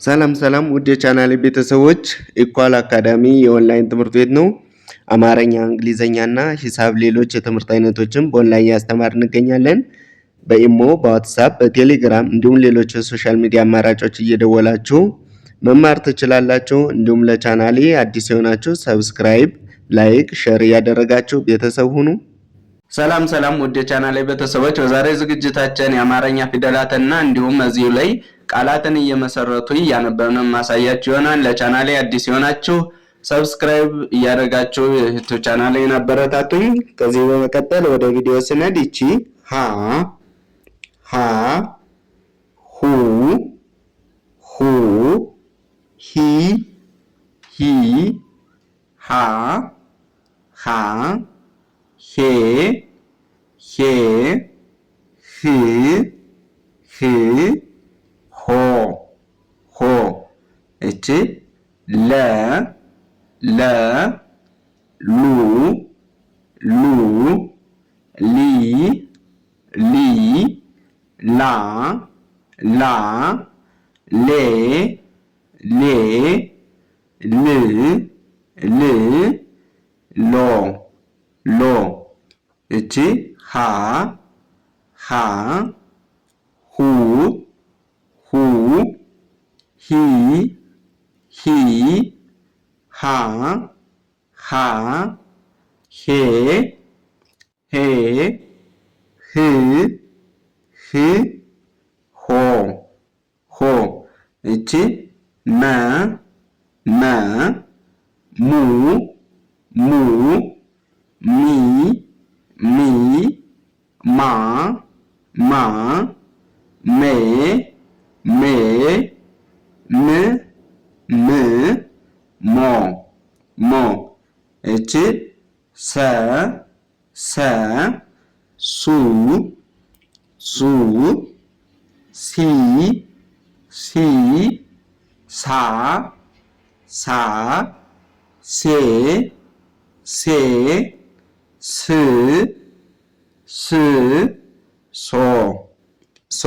ሰላም ውድ የቻናሌ ቤተሰቦች ኢኳል አካዳሚ የኦንላይን ትምህርት ቤት ነው። አማርኛ፣ እንግሊዘኛና ሂሳብ ሌሎች የትምህርት አይነቶችን በኦንላይን ያስተማር እንገኛለን። በኢሞ፣ በዋትስአፕ፣ በቴሌግራም እንዲሁም ሌሎች የሶሻል ሚዲያ አማራጮች እየደወላችሁ መማር ትችላላችሁ። እንዲሁም ለቻናሌ አዲስ የሆናችሁ ሰብስክራይብ፣ ላይክ፣ ሼር እያደረጋችሁ ቤተሰብ ሁኑ። ሰላም ውድ የቻናሌ ቤተሰቦች በዛሬ ዝግጅታችን የአማርኛ ፊደላትና እንዲሁም እዚሁ ላይ ቃላትን እየመሰረቱ እያነበብን ማሳያችሁ ይሆናል። ለቻናሌ አዲስ የሆናችሁ ሰብስክራይብ እያደረጋችሁ የዩቲዩብ ቻናሌን አበረታቱኝ። ከዚህ በመቀጠል ወደ ቪዲዮ ስንሄድ ይቺ ሀ ሁ ሂ ሃ ሄ ህ ሆ እቺ ለ ሉ ሊ ላ ሌ ሎ እቺ ሃ ሁ ሂ ሃ ሄ ህ ሆ እቺ መ ሙ ሚ ማ ሜ ሞ እቺ ሰ ሱ ሲ ሳ ሴ ሶ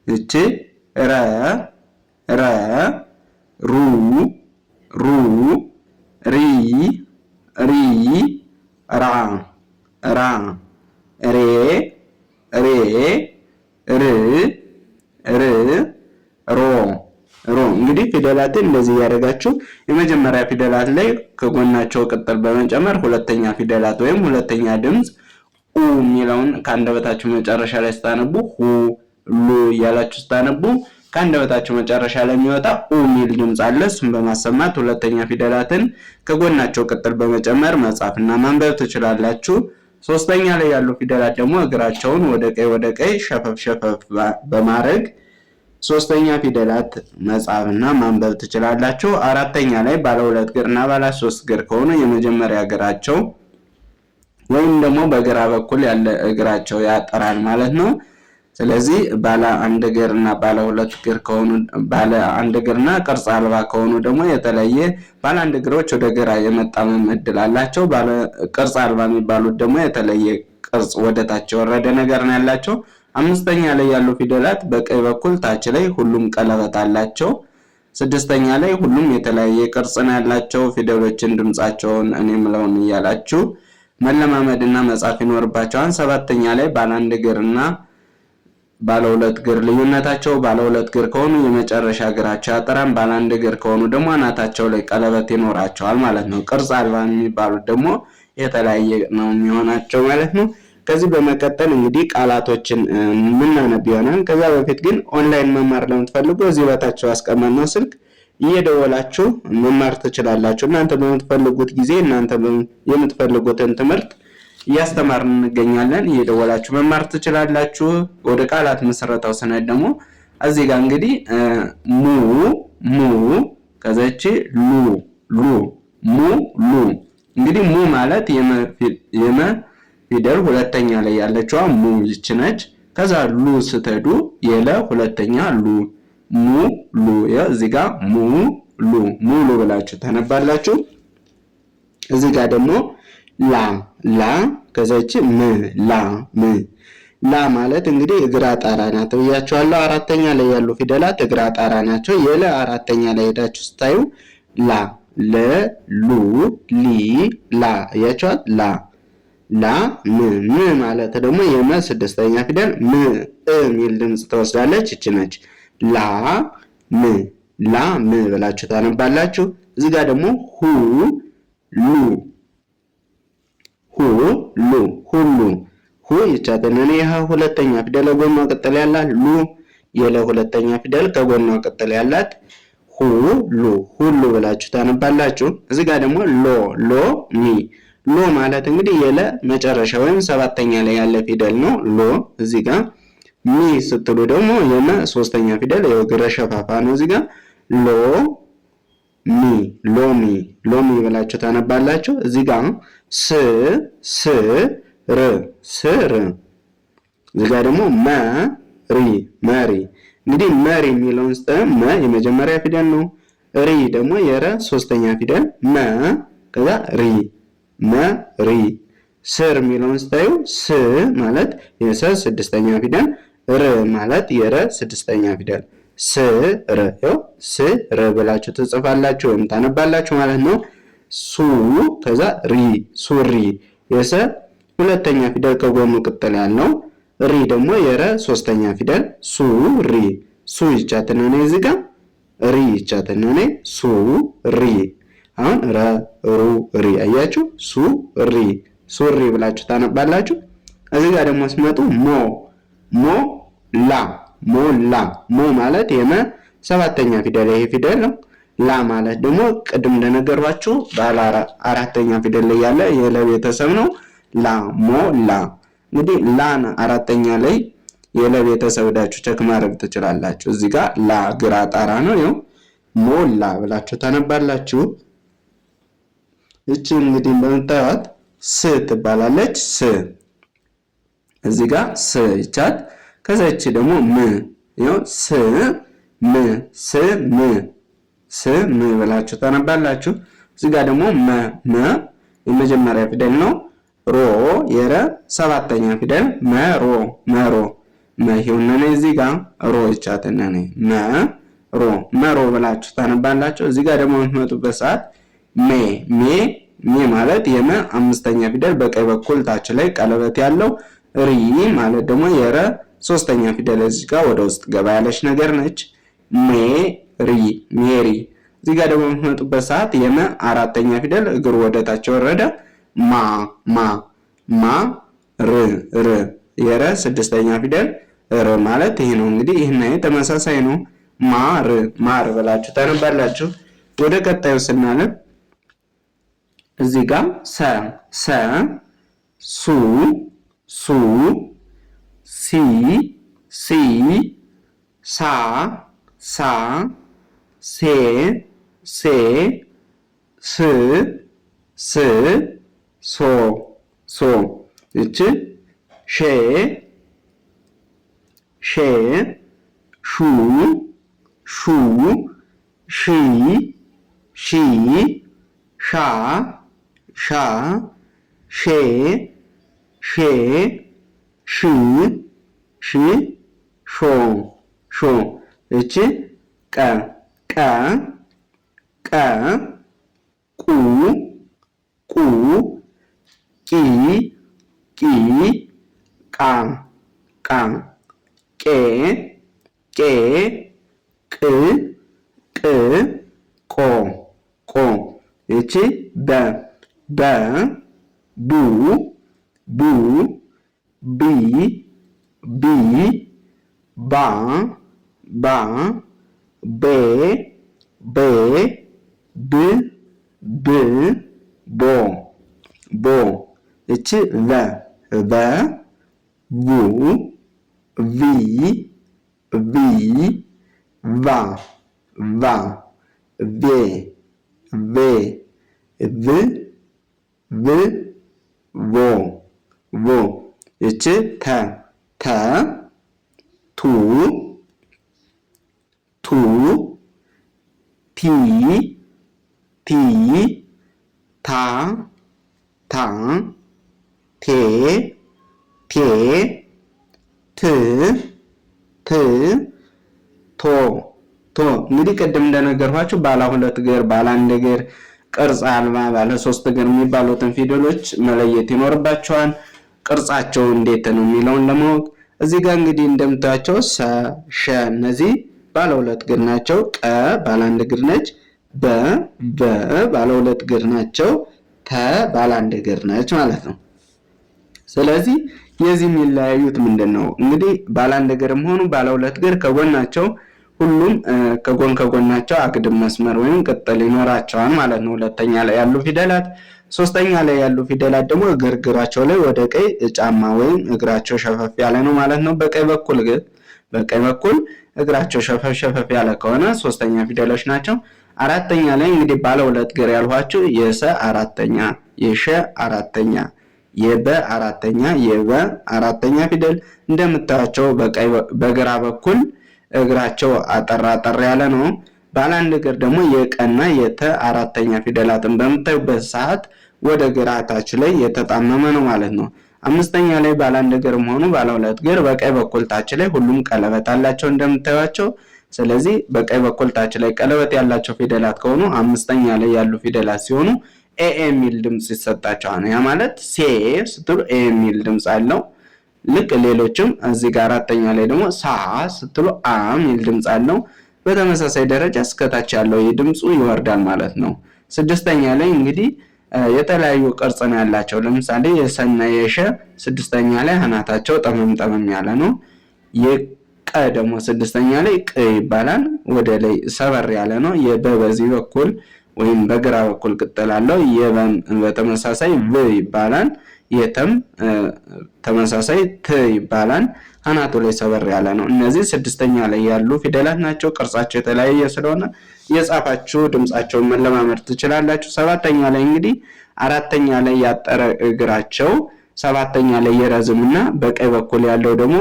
እቺ ረ ሩ ሪ ራ ሬ ሮ እንግዲህ ፊደላትን እንደዚህ ያደርጋችሁ የመጀመሪያ ፊደላት ላይ ከጎናቸው ቅጥል በመጨመር ሁለተኛ ፊደላት ወይም ሁለተኛ ድምጽ ኡ የሚለውን ከአንደበታችሁ መጨረሻ ላይ ስታነቡ ሁ ሉ እያላችሁ ስታነቡ ከአንደበታችሁ መጨረሻ ላይ የሚወጣ ኡ የሚል ድምጽ አለ። እሱን በማሰማት ሁለተኛ ፊደላትን ከጎናቸው ቅጥል በመጨመር መጻፍና ማንበብ ትችላላችሁ። ሶስተኛ ላይ ያሉ ፊደላት ደግሞ እግራቸውን ወደ ቀኝ ሸፈፍ በማድረግ ሶስተኛ ፊደላት መጻፍና ማንበብ ትችላላችሁ። አራተኛ ላይ ባለ ሁለት እግርና ባለ ሶስት እግር ከሆኑ የመጀመሪያ እግራቸው ወይም ደግሞ በግራ በኩል ያለ እግራቸው ያጠራል ማለት ነው። ስለዚህ ባለ አንድ እግርና ባለ ሁለት እግር ከሆኑ ባለ አንድ እግርና ቅርጽ አልባ ከሆኑ ደግሞ የተለየ ባለ አንድ እግሮች ወደ ግራ የመጣመም እድል አላቸው። ባለ ቅርጽ አልባ የሚባሉት ደግሞ የተለየ ቅርጽ ወደታች የወረደ ነገር ነው ያላቸው። አምስተኛ ላይ ያሉ ፊደላት በቀኝ በኩል ታች ላይ ሁሉም ቀለበት አላቸው። ስድስተኛ ላይ ሁሉም የተለያየ ቅርጽ ነው ያላቸው። ፊደሎችን ድምጻቸውን እኔ ምለውን እያላችሁ መለማመድና መጻፍ ይኖርባቸዋል። ሰባተኛ ላይ ባለ አንድ እግርና ባለ ሁለት እግር ልዩነታቸው ባለ ሁለት እግር ከሆኑ የመጨረሻ እግራቸው ያጠራም፣ ባለ አንድ እግር ከሆኑ ደግሞ አናታቸው ላይ ቀለበት ይኖራቸዋል ማለት ነው። ቅርጽ አልባ የሚባሉት ደግሞ የተለያየ ነው የሚሆናቸው ማለት ነው። ከዚህ በመቀጠል እንግዲህ ቃላቶችን ምናነብ ይሆናል። ከዛ በፊት ግን ኦንላይን መማር ለምትፈልጉ እዚህ በታች አስቀመጥነው ስልክ እየደወላችሁ መማር ትችላላችሁ። እናንተ በምትፈልጉት ጊዜ እናንተ የምትፈልጉትን ትምህርት እያስተማርን እንገኛለን። እየደወላችሁ መማር ትችላላችሁ። ወደ ቃላት መሰረታው ስንሄድ ደግሞ እዚህ ጋር እንግዲህ ሙ ከዛች ሉ እንግዲህ ሙ ማለት የመ ፊደል ሁለተኛ ላይ ያለችዋ ሙ ይች ነች። ከዛ ሉ ስትሄዱ የለ ሁለተኛ ሉ እዚህ ጋር ሙሉ ብላችሁ ተነባላችሁ። እዚህ ጋር ደግሞ ላ ከዛች ም ላ ማለት እንግዲህ እግር አጣራ ናት ብያችኋለሁ። አራተኛ ላይ ያሉ ፊደላት እግር አጣራ ናቸው። የለ አራተኛ ላይ ሄዳችሁ ስታዩ ላ፣ ለ፣ ሉ፣ ሊ፣ ላ እያችኋል። ላ ላ ም ም ማለት ደግሞ የመ ስድስተኛ ፊደል ም የሚል ድምፅ ትወስዳለች። ይች ነች ላ ም ላ ም ብላችሁ ታነባላችሁ። እዚህ ጋር ደግሞ ሁ ሉ ሁ ሉ ሁሉ ሁ ይቻላል። እኔ ሁለተኛ ፊደል ከጎኗ ቅጥል ያላት ሉ የለ ሁለተኛ ፊደል ከጎኗ ቅጥል ያላት ሁሉ ሁሉ ብላችሁ ታነባላችሁ። እዚህ ጋር ደግሞ ሎ ሎ ሚ ሎ ማለት እንግዲህ የለ መጨረሻ ወይም ሰባተኛ ላይ ያለ ፊደል ነው። ሎ እዚህ ጋር ሚ ስትሉ ደግሞ የመ ሶስተኛ ፊደል የእግረ ሸፋፋ ነው። እዚህ ጋር ሎ ሚ ሎሚ ሎሚ ብላችሁ ታነባላችሁ። እዚህ ጋር ስ ስ ር ስር እዚህ ጋር ደግሞ መሪ መሪ እንግዲህ መሪ የሚለውን ስጠን መ የመጀመሪያ ፊደል ነው። ሪ ደግሞ የረ ሶስተኛ ፊደል መ ከዛ ሪ መሪ ስር የሚለውን ስታዩ ስ ማለት የሰ ስድስተኛ ፊደል ር ማለት የረ ስድስተኛ ፊደል ስር ያው ስር ብላችሁ ትጽፋላችሁ ወይም ታነባላችሁ ማለት ነው። ሱ ከዛ ሪ ሱሪ የሰ ሁለተኛ ፊደል ከጎኑ ቅጥል ያለው ሪ ደግሞ የረ ሶስተኛ ፊደል ሱሪ ሱ ይቻትና ነው። እዚህ ጋር ሪ ይቻትና ነው። ሱሪ አሁን ረ ሩ ሪ አያችሁ ሱሪ ሱሪ ብላችሁ ታነባላችሁ። እዚህ ጋር ደግሞ ሲመጡ ሞ ሞ ላ ሞ ላ ሞ ማለት የመ ሰባተኛ ፊደል ይሄ ፊደል ነው። ላ ማለት ደግሞ ቅድም እንደነገርኳችሁ ባለ አራተኛ ፊደል ላይ ያለ የለ ቤተሰብ ነው። ላ ሞ ላ እንግዲህ ላን አራተኛ ላይ የለ ቤተሰብ ዳችሁ ቸክ ማድረግ ትችላላችሁ። እዚህ ጋር ላ ግራ ጣራ ነው። ይኸው ሞ ላ ብላችሁ ታነባላችሁ። እቺ እንግዲህ እንደምታዩት ስ ትባላለች። ስ እዚህ ጋር ስ ይቻት ከዛ እቺ ደግሞ ም ይኸው ስ ም ስ ም ስ ም ብላችሁ ታነባላችሁ። እዚህ ጋር ደግሞ መ መ የመጀመሪያ ፊደል ነው። ሮ የረ ሰባተኛ ፊደል መሮ መሮ መሂውና ነው። እዚህ ጋር ሮ ይቻትና ነው መሮ መሮ ብላችሁ ታነባላችሁ። እዚህ ጋር ደግሞ የምትመጡበት ሰዓት ሜ ሜ ሜ ማለት የመ አምስተኛ ፊደል በቀኝ በኩል ታች ላይ ቀለበት ያለው ሪ ማለት ደግሞ የረ ሶስተኛ ፊደል እዚህ ጋር ወደ ውስጥ ገባ ያለች ነገር ነች። ሜሪ ሜሪ እዚህ ጋር ደግሞ የምትመጡበት ሰዓት የመ አራተኛ ፊደል እግሩ ወደ ታች ወረደ ማ ማ ማ ር ር የረ ስድስተኛ ፊደል ር ማለት ይሄ ነው። እንግዲህ ይሄና ተመሳሳይ ነው። ማር ማር ብላችሁ ታነባላችሁ። ወደ ቀጣዩ ስናነብ እዚህ ጋር ሰ ሰ ሱ ሱ ሲ ሲ ሳ ሳ ሴ ሴ ስ ስ ሶ ሶ እቺ ሼ ሼ ሹ ሹ ሺ ሺ ሻ ሻ ሼ ሼ ሽ ሽ ሾ ሾ እቺ ቀ ቀ ቀ ቁ ቁ ቂ ቂ ቃ ቃ ቄ ቄ ቅ ቅ ቆ ቆ እቺ በ በ ቡ ቡ ቢ ቢ ባ ባ ቤ ቤ ብ ብ ቦ ቦ እቺ ቨ ቨ ቡ ቪ ቪ ቫ ቫ ቬ ቬ ቭ ቭ ቮ ቮ እቺ ተ ተ ቱ ቱ ቲ ቲ ታ ታ ቴ ቴ ት ት ቶ ቶ። እንግዲህ ቅድም እንደነገርኳችሁ ባለ ሁለት እግር፣ ባለ አንድ እግር፣ ቅርጽ አልባ፣ ባለ ሶስት እግር የሚባሉትን ፊደሎች መለየት ይኖርባቸዋል። ቅርጻቸው እንዴት ነው የሚለውን ለማወቅ እዚህ ጋር እንግዲህ እንደምታዩቸው ሰ፣ ሸ እነዚህ ባለ ሁለት እግር ናቸው። ቀ ባለ አንድ እግር ነች። በ ባለ ሁለት እግር ናቸው። ተ ባለ አንድ እግር ነች ማለት ነው። ስለዚህ የዚህ የሚለያዩት ምንድን ነው? እንግዲህ ባለ አንድ እግርም ሆኑ ባለ ሁለት እግር ከጎናቸው ሁሉም ከጎናቸው አግድም መስመር ወይም ቅጥል ይኖራቸዋል ማለት ነው። ሁለተኛ ላይ ያሉ ፊደላት። ሶስተኛ ላይ ያሉ ፊደላት ደግሞ እግራቸው ላይ ወደ ቀኝ ጫማ ወይም እግራቸው ሸፈፍ ያለ ነው ማለት ነው። በቀኝ በኩል እግራቸው ሸፈፍ ያለ ከሆነ ሶስተኛ ፊደሎች ናቸው። አራተኛ ላይ እንግዲህ ባለ ሁለት እግር ያልኋችሁ የሰ አራተኛ፣ የሸ አራተኛ፣ የበ አራተኛ፣ የበ አራተኛ ፊደል እንደምታዩቸው በግራ በኩል እግራቸው አጠር ያለ ነው። ባለ አንድ እግር ደግሞ የቀና የተ አራተኛ ፊደላትን በምታዩበት ሰዓት ወደ ግራ ታች ላይ የተጣመመ ነው ማለት ነው። አምስተኛ ላይ ባለ አንድ እግርም ሆኑ ባለ ሁለት እግር በቀኝ በኩል ታች ላይ ሁሉም ቀለበት አላቸው እንደምታዩቸው። ስለዚህ በቀኝ በኩል ታች ላይ ቀለበት ያላቸው ፊደላት ከሆኑ አምስተኛ ላይ ያሉ ፊደላት ሲሆኑ ኤ የሚል ድምጽ ይሰጣቸዋል። ያ ማለት ሴ ስትሉ ኤ የሚል ድምጽ አለው። ልክ ሌሎችም እዚህ ጋር አራተኛ ላይ ደግሞ ሳ ስትሉ አ የሚል ድምጽ አለው። በተመሳሳይ ደረጃ እስከታች ያለው ድምጹ ይወርዳል ማለት ነው። ስድስተኛ ላይ እንግዲህ የተለያዩ ቅርጽ ነው ያላቸው። ለምሳሌ የሰና የሸ ስድስተኛ ላይ አናታቸው ጠመም ያለ ነው። የቀ ደግሞ ስድስተኛ ላይ ቅ ይባላል፣ ወደ ላይ ሰበር ያለ ነው። የበ በዚህ በኩል ወይም በግራ በኩል ቅጥል አለው። የበም በተመሳሳይ ቭ ይባላል። የተም ተመሳሳይ ት ይባላል። አናቱ ላይ ሰበር ያለ ነው። እነዚህ ስድስተኛ ላይ ያሉ ፊደላት ናቸው። ቅርጻቸው የተለያየ ስለሆነ የጻፋችሁ ድምጻቸውን መለማመድ ትችላላችሁ። ሰባተኛ ላይ እንግዲህ አራተኛ ላይ ያጠረ እግራቸው ሰባተኛ ላይ የረዝምና በቀኝ በኩል ያለው ደግሞ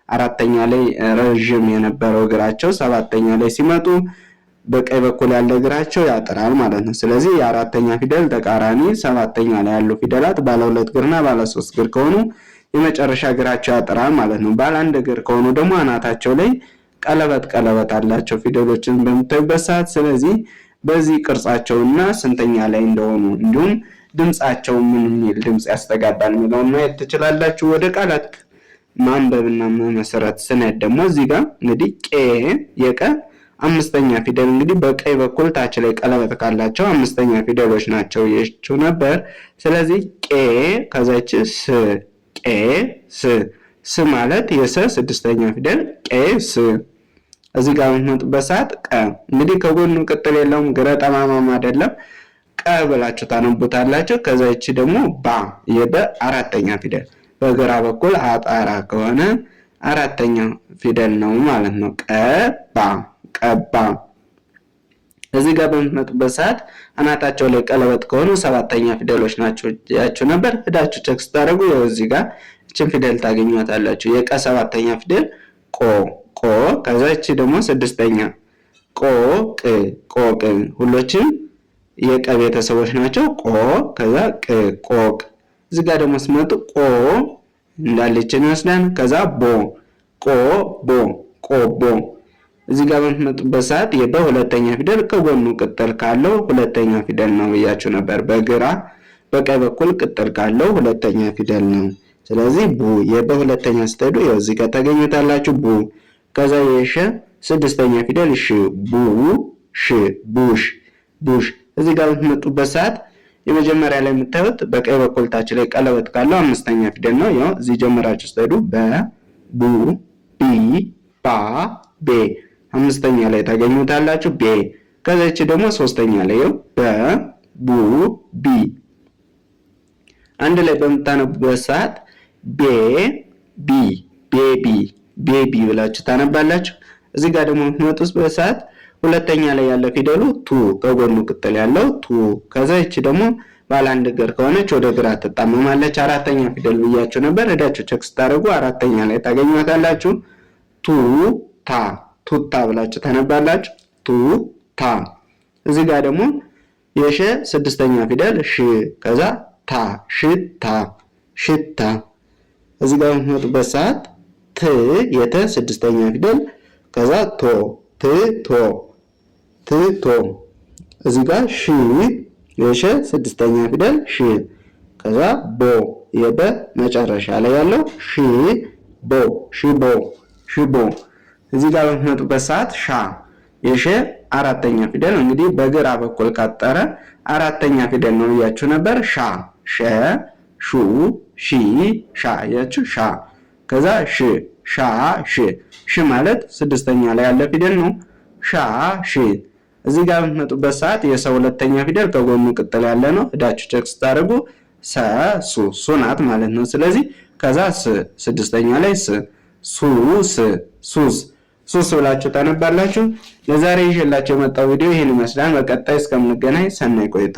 አራተኛ ላይ ረዥም የነበረው እግራቸው ሰባተኛ ላይ ሲመጡ በቀኝ በኩል ያለ እግራቸው ያጠራል ማለት ነው። ስለዚህ የአራተኛ ፊደል ተቃራኒ ሰባተኛ ላይ ያሉ ፊደላት ባለ ሁለት እግርና ባለ ሶስት እግር ከሆኑ የመጨረሻ እግራቸው ያጠራል ማለት ነው። ባለ አንድ እግር ከሆኑ ደግሞ አናታቸው ላይ ቀለበት አላቸው ፊደሎችን በምታዩበት ሰዓት። ስለዚህ በዚህ ቅርጻቸውና ስንተኛ ላይ እንደሆኑ እንዲሁም ድምጻቸው ምን የሚል ድምጽ ያስተጋባል የሚለውን ማየት ትችላላችሁ። ወደ ቃላት ማንበብና መሰረት ስንሄድ ደግሞ እዚህ ጋር እንግዲህ ቄ የቀ አምስተኛ ፊደል እንግዲህ በቀኝ በኩል ታች ላይ ቀለበት ካላቸው አምስተኛ ፊደሎች ናቸው የቹ ነበር። ስለዚህ ቄ ከዛች ስ ቄ ስ ማለት የሰ ስድስተኛ ፊደል ቄ ስ። እዚህ ጋር የምትመጡበት ሰዓት ቀ እንግዲህ ከጎኑ ቅጥል የለውም፣ ግራ ጠማማም አይደለም። ቀ ብላችሁ ታነቡታላችሁ። ከዛች ደግሞ ባ የበ አራተኛ ፊደል በግራ በኩል አጣራ ከሆነ አራተኛ ፊደል ነው ማለት ነው። ቀባ ቀባ። እዚህ ጋር በምትመጡበት ሰዓት አናታቸው ላይ ቀለበት ከሆኑ ሰባተኛ ፊደሎች ናቸው ያችሁ ነበር። ሄዳችሁ ቼክ ስታደርጉ ያው እዚህ ጋር እቺን ፊደል ታገኙታላችሁ። የቀ ሰባተኛ ፊደል ቆ ቆ። ከዛ እቺ ደግሞ ስድስተኛ ቆ ቅ ቆቅ። ሁሎችም የቀ ቤተሰቦች ናቸው። ቆ ከዛ ቅ ቆቅ። እዚህ ጋር ደግሞ ስመጡ ቆ እንዳለችን ይወስዳል። ከዛ ቦ ቆ ቦ ቆቦ። እዚህ ጋር በምትመጡበት ሰዓት የበሁለተኛ ፊደል ከጎኑ ቅጥል ካለው ሁለተኛ ፊደል ነው ብያችሁ ነበር። በቀኝ በኩል ቅጥል ካለው ሁለተኛ ፊደል ነው። ስለዚህ ቡ የበሁለተኛ ስትሄዱ ያው እዚህ ጋር ታገኙታላችሁ ቡ። ከዛ የሸ ስድስተኛ ፊደል ሽ ቡ ሽ ቡሽ ቡሽ። እዚህ ጋር በምትመጡበት ሰዓት የመጀመሪያ ላይ የምታዩት በቀኝ በኩል ታች ላይ ቀለበት ካለው አምስተኛ ፊደል ነው። ያው እዚህ ጀምራችሁ ስትሄዱ በ ቡ ቢ ባ ቤ አምስተኛ ላይ ታገኙታላችሁ ቤ። ከዛች ደግሞ ሶስተኛ ላይ ያው በ ቡ ቢ። አንድ ላይ በምታነቡበት ሰዓት ቤ ቢ ቤቢ ቤቢ ብላችሁ ታነባላችሁ። እዚህ ጋር ደግሞ የምትመጡበት ሰዓት ሁለተኛ ላይ ያለው ፊደሉ ቱ ከጎኑ ቅጥል ያለው ቱ። ከዛች ደግሞ ባለ አንድ እግር ከሆነች ወደ ግራ ትጣመማለች። አራተኛ ፊደል ብያችሁ ነበር። ሄዳችሁ ቼክ ስታደርጉ አራተኛ ላይ ታገኙታላችሁ ቱ ታ ቱታ ብላችሁ ታነባላችሁ ቱ ታ። እዚህ ጋር ደግሞ የሸ ስድስተኛ ፊደል ሽ ከዛ ታ ሽታ ሽታ። እዚህ ጋር የምትመጡበት ሰዓት ት የተ ስድስተኛ ፊደል ከዛ ቶ ቶ እዚህ ጋር ሺ የሸ ስድስተኛ ፊደል ሺ ከዛ ቦ የበ መጨረሻ ላይ ያለው ሺቦ እዚህ ጋር በምትመጡበት ሰዓት ሻ የሸ አራተኛ ፊደል እንግዲህ በግራ በኩል ካጠረ አራተኛ ፊደል ነው ብያችሁ ነበር። ሻ ሸ ሹ ሺ ሻ ያችሁ ሻ ከዛ ሽ ማለት ስድስተኛ ላይ ያለ ፊደል ነው። ሺ እዚህ ጋር በምትመጡበት ሰዓት የሰው ሁለተኛ ፊደል ከጎኑ ቅጥል ያለ ነው። እዳችሁ ቼክ ስታደርጉ ሱ ናት ማለት ነው። ስለዚህ ከዛ ስድስተኛ ላይ ሱስ ብላችሁ ታነባላችሁ። ለዛሬ ይዤላችሁ የመጣው ቪዲዮ ይሄን ይመስላል። በቀጣይ እስከምንገናኝ ሰናይ ቆይታ